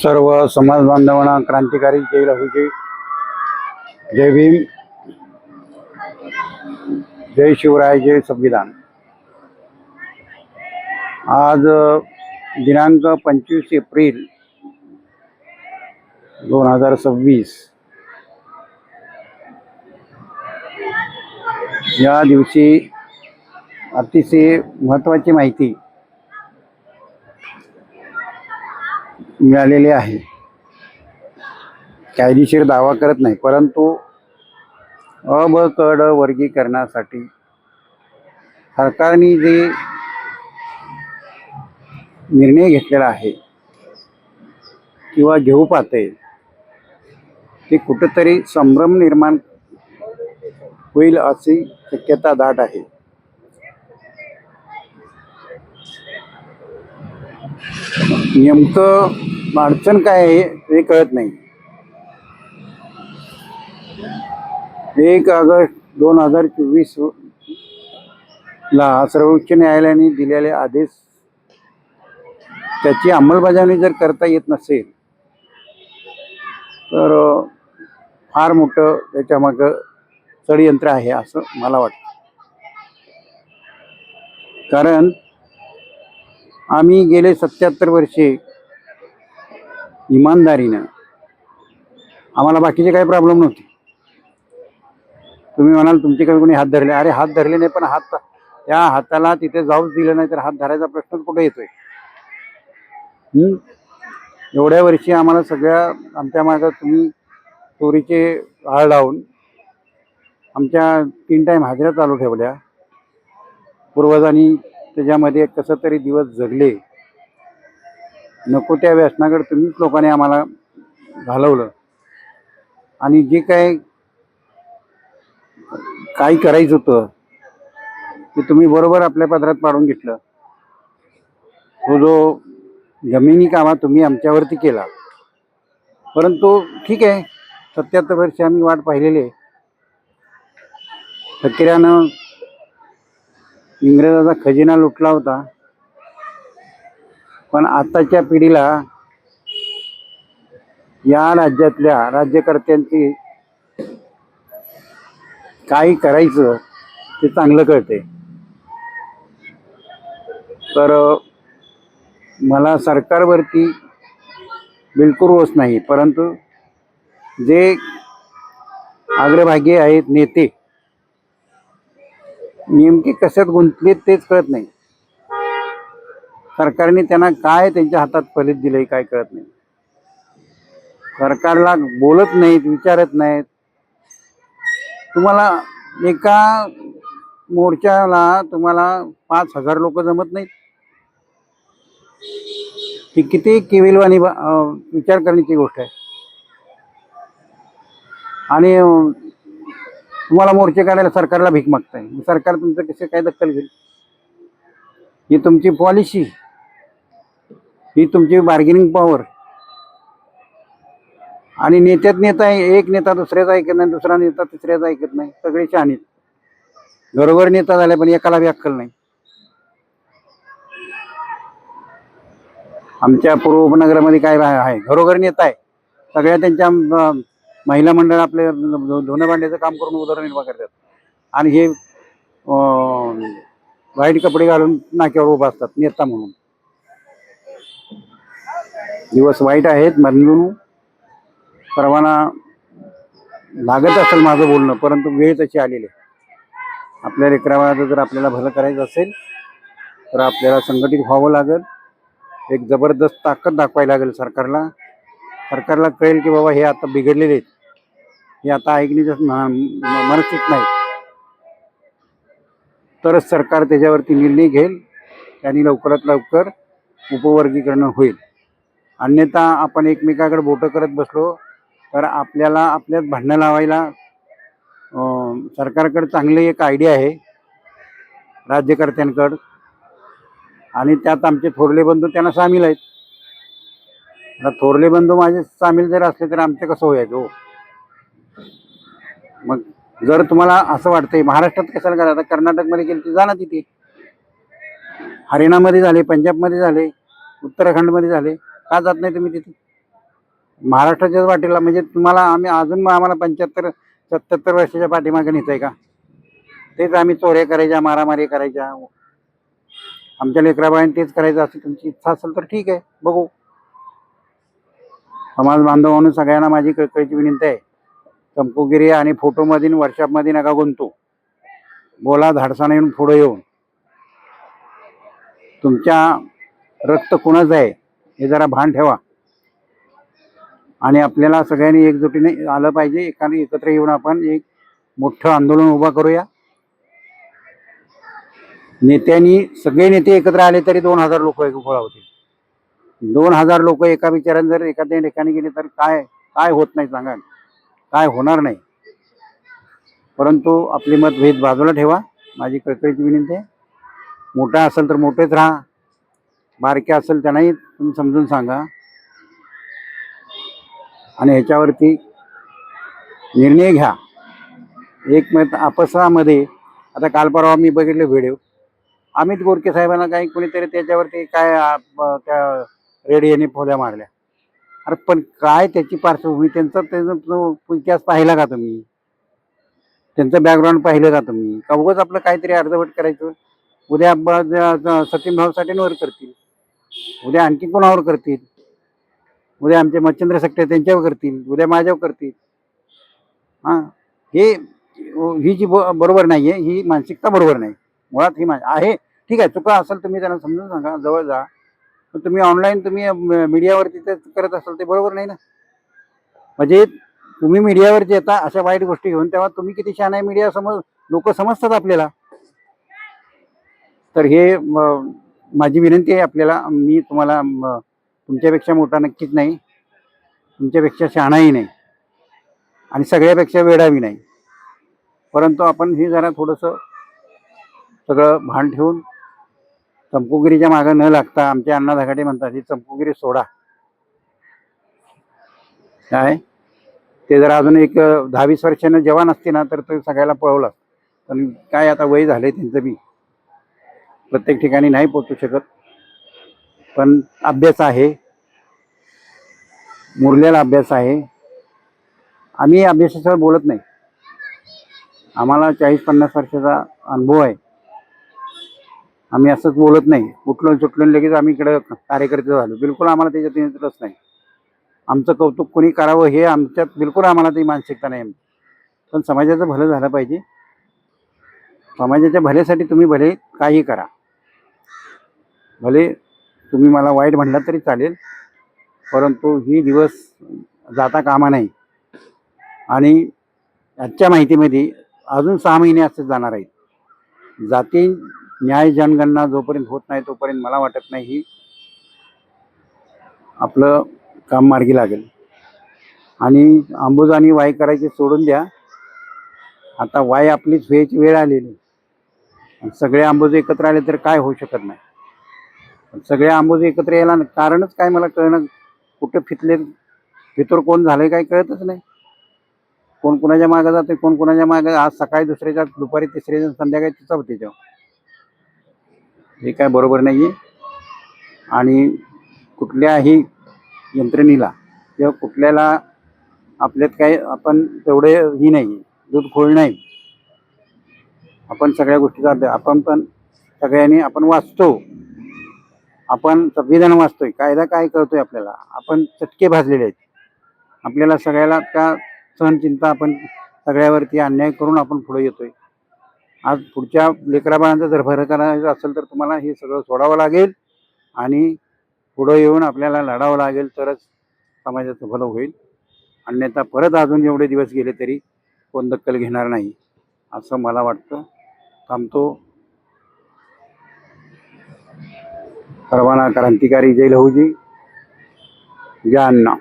सर्व समाज बांधवांना क्रांतिकारी जय लहूजी, जय भीम, जय शिवराय, जय संविधान। आज दिनांक 25 एप्रिल 2026 या दिवशी अतिशय महत्त्वाची माहिती मिळालेली आहे। कायदेशीर दावा करत नाही, परंतु अ ब क ड वर्गीकरणासाठी सरकारने जे निर्णय घेतलेला आहे किंवा घेऊ पाहते ते कुठेतरी संभ्रम निर्माण होईल अशी शक्यता दाट आहे। नेमकं अडचण काय आहे हे कळत नाही। 1 ऑगस्ट 2024 ला सर्वोच्च न्यायालयाने दिलेले आदेश त्याची अंमलबजावणी जर करता येत नसेल तर फार मोठं त्याच्यामागं षडयंत्र आहे असं मला वाटतं। कारण आम्ही गेले 77 वर्षे इमानदारीनं, आम्हाला बाकीचे काही प्रॉब्लेम नव्हते। तुम्ही म्हणाल तुमचे काही कोणी हात धरले, अरे हात धरले नाही, पण त्या हाताला तिथे जाऊच दिलं नाही तर हात धरायचा प्रश्नच कुठे येतोय? एवढ्या वर्षी आम्हाला सगळ्या आमच्या मागं तुम्ही चोरीचे आळ लावून आमच्या 3 टाईम हाजऱ्या चालू ठेवल्या। पूर्वजांनी त्याच्यामध्ये कसं तरी दिवस जगले, नको त्या व्यसनाकडे तुम्हीच लोकांनी आम्हाला घालवलं आणि जे काही करायचं होतं ते तुम्ही बरोबर आपल्या पदरात पाडून घेतलं। तो जो जमिनी कामा तुम्ही आमच्यावरती केला, परंतु ठीक आहे, 77 वर्ष आम्ही वाट पाहिलेली आहे। फकीरानं इंग्रजाचा खजिना लुटला होता, पण आताच्या पिढीला या राज्यातल्या राज्यकर्त्यांची काय करायचं ते चांगलं कळते। तर मला सरकारवरती बिलकुल रोष नाही, परंतु जे अग्रभागी आहेत नेते नेमके कशात गुंतलेत तेच कळत नाही। सरकारने त्यांना काय त्यांच्या हातात फलित दिलंय काय कळत नाही। सरकारला बोलत नाहीत, विचारत नाहीत। तुम्हाला एका मोर्चाला तुम्हाला 5000 लोक जमत नाहीत, ही किती केविलवाणी विचार करण्याची गोष्ट आहे। आणि तुम्हाला मोर्चे काढायला सरकारला भीक मागताय, सरकार तुमचं कसं काय दखल घेईल? ही तुमची पॉलिसी, ही तुमची बार्गेनिंग पॉवर। आणि नेत्यात नेता आहे, एक नेता दुसऱ्याचा ऐकत नाही, दुसरा नेता तिसऱ्याचा ऐकत नाही, सगळे शहाणीत। घरोघर नेता झाले पण एकाला बी अक्कल नाही। आमच्या पूर्व उपनगरामध्ये काय आहे, घरोघर नेता आहे, सगळ्या त्यांच्या महिला मंडळ आपले धुणं भांड्याचं काम करून उदरनिर्वाह करतात आणि हे वाईट कपडे घालून नाक्यावर उभा असतात नेता म्हणून। दिवस वाईट आहेत, म्हणून सर्वांना लागत असेल माझं बोलणं, परंतु वेळ तशी आलेली आहे। आपल्या लेकराबाळाचं जर आपल्याला भलं करायचं असेल तर आपल्याला संघटित व्हावं लागेल, एक जबरदस्त ताकद दाखवायला लागेल सरकारला। सरकारला कळेल की बाबा हे आता बिघडलेले आहेत, हे आता ऐकण्याचं मनस्थित नाही, तरच सरकार त्याच्यावरती निर्णय घेईल, त्यांनी लवकरात लवकर उपवर्गीकरण होईल। अन्यथा आपण एकमेकाकडे बोटं करत बसलो तर आपल्याला आपल्यात भांडणं लावायला सरकारकडे चांगली एक आयडिया आहे राज्यकर्त्यांकडं, आणि त्यात आमचे थोरले बंधू त्यांना सामील आहेत। आता थोरले बंधू माझे सामील जर असले तर आमचं कसं व्हायचं? मग जर तुम्हाला असं वाटतंय महाराष्ट्रात कशाला करा, आता कर्नाटकमध्ये गेले तर जा ना, तिथे हरियाणामध्ये झाले, पंजाबमध्ये झाले, उत्तराखंडमध्ये झाले, का जात नाही तुम्ही तिथे? महाराष्ट्राच्याच वाटेला म्हणजे तुम्हाला आम्ही अजून आम्हाला 75-77 वर्षाच्या पाठीमागे नेत आहे का? तेच आम्ही चोऱ्या करायच्या, मारामारी करायच्या, आमच्या लेकराबाळांनी तेच करायचं असं तुमची इच्छा असेल तर ठीक आहे, बघू. समाज बांधव म्हणून सगळ्यांना माझी कळकळीची विनंती आहे, चंपूगिरी आणि फोटोमध्ये वर्कशॉपमध्ये नका गुंतू. बोला धाडसाने येऊन पुढे येऊन तुमच्या रक्त कुणाचं आहे हे जरा भान ठेवा. आणि आपल्याला सगळ्यांनी एकजुटीने आलं पाहिजे. एकाने एकत्र येऊन आपण एक मोठं आंदोलन उभा करूया. नेत्यांनी सगळे नेते एकत्र आले तरी 2000 लोक गोळा होतील. 2000 लोक एका विचाराने जर एखाद्या ठिकाणी गेले तर काय काय होत नाही सांगा, काय होणार नाही. परंतु आपले मतभेद बाजूला ठेवा, माझी कळकळीची विनंती आहे. मोठा असेल तर मोठेच राहा, बारके असेल त्यांनाही तुम्ही समजून सांगा. आणि ह्याच्यावरती निर्णय घ्या. एकमत आपसामध्ये. आता काल परवा मी बघितले व्हिडिओ, अमित गोरके साहेबांना काही कोणीतरी त्याच्यावरती काय त्या रेडिओने फोड्या मारल्या. अरे पण काय त्याची पार्श्वभूमी, त्यांचा इतिहास पाहिला का तुम्ही? त्यांचं बॅकग्राऊंड पाहिलं का तुम्ही? का उगाच आपलं काहीतरी अर्धवट करायचं? उद्या सचिन भाऊ साठेंवर करतील, उद्या आणखी कोणावर करतील, उद्या आमचे मच्छिंद्र सकटे त्यांच्यावर करतील, उद्या माझ्यावर करतील. हां, ही जी बरोबर नाही आहे, ही मानसिकता बरोबर नाही. मुळात ही आहे. ठीक आहे, चुका असेल तुम्ही त्यांना समजून सांगा, जवळ जा. पण तुम्ही ऑनलाईन तुम्ही मीडियावरती ते करत असाल ते बरोबर नाही ना. म्हणजे तुम्ही मीडियावरती येता अशा वाईट गोष्टी घेऊन, तेव्हा तुम्ही किती छान आहे मीडिया समज लोक समजतात आपल्याला. तर हे माझी विनंती आहे आपल्याला. मी तुम्हाला तुमच्यापेक्षा मोठा नक्कीच नाही, तुमच्यापेक्षा शहाणाही नाही आणि सगळ्यापेक्षा वेडावी नाही. परंतु आपण हे जरा थोडंसं सगळं भान ठेवून चंपूगिरीच्या मागं न लागता, आमचे अण्णा धगाडे म्हणतात ही चंपूगिरी सोडा. काय ते जर अजून एक 10-20 वर्षानं जवान असते ना तर ते सगळ्याला पळवलं. पण काय आता वय झालंय त्यांचं बी, प्रत्येक ठिकाणी नाही पोचू शकत. पण अभ्यास आहे, मुरलेला अभ्यास आहे. आम्ही अभ्यासाशिवाय बोलत नाही. आम्हाला 40-50 वर्षाचा अनुभव आहे. आम्ही असंच बोलत नाही, उठलो सुटलो लगेच आम्ही इकडं कार्यकर्ते झालो. बिलकुल आम्हाला त्याच्यात इंटरेस्ट नाही. आमचं कौतुक कोणी करावं हे आमच्यात बिलकुल आम्हाला ती मानसिकता नाही. पण समाजाचं भलं झालं पाहिजे. समाजाच्या भल्यासाठी तुम्ही भले काही करा, भले तुम्ही मला वाईट म्हणला तरी चालेल, परंतु ही दिवस जाता कामा नाही. आणि आजच्या माहितीमध्ये अजून 6 महिने असे जाणार आहेत. जाती न्याय जनगणना जोपर्यंत होत नाही तोपर्यंत मला वाटत नाही ही आपलं काम मार्गी लागेल. आणि आंबूज आणि वाय करायचे सोडून द्या. आता वाय आपलीच व्हायची वेळ आलेली. सगळे आंबूज एकत्र आले तर काय होऊ शकत नाही. सगळे आंबूज एकत्र यायला कारणच काय मला कळणं. कुठं फितूर कोण झालंय काही कळतच नाही. कोण कुणाच्या मागं जाते, कोण कुणाच्या मागं. आज सकाळी दुसऱ्याच्या, दुपारी तिसऱ्याच्या, संध्याकाळी तिचा त्याच्यावर. हे काय बरोबर नाही आहे. आणि कुठल्याही यंत्रणेला किंवा कुठल्याला आपल्यात काही आपण तेवढे ही नाही, दूध खोळ नाही. आपण सगळ्या गोष्टीचा अभ्यास, आपण पण सगळ्यांनी आपण वाचतो, आपण संविधान वाचतोय, कायदा काय कळतोय आपल्याला. आपण चटके भाजलेले आहेत. आपल्याला सगळ्याला त्या सहनचिंता, आपण सगळ्यावरती अन्याय करून आपण पुढे येतोय. आज पुढच्या लेकराबाळांचं जर भरं करायचं असेल तर तुम्हाला हे सगळं सोडावं लागेल आणि पुढं येऊन आपल्याला लढावं लागेल, तरच समाजाचं भलं होईल. अन्यथा परत अजून एवढे दिवस गेले तरी कोण दखल घेणार नाही असं मला वाटतं. थांबतो. परवाना क्रांतिकारी जय लहूजी, जय अण्णा.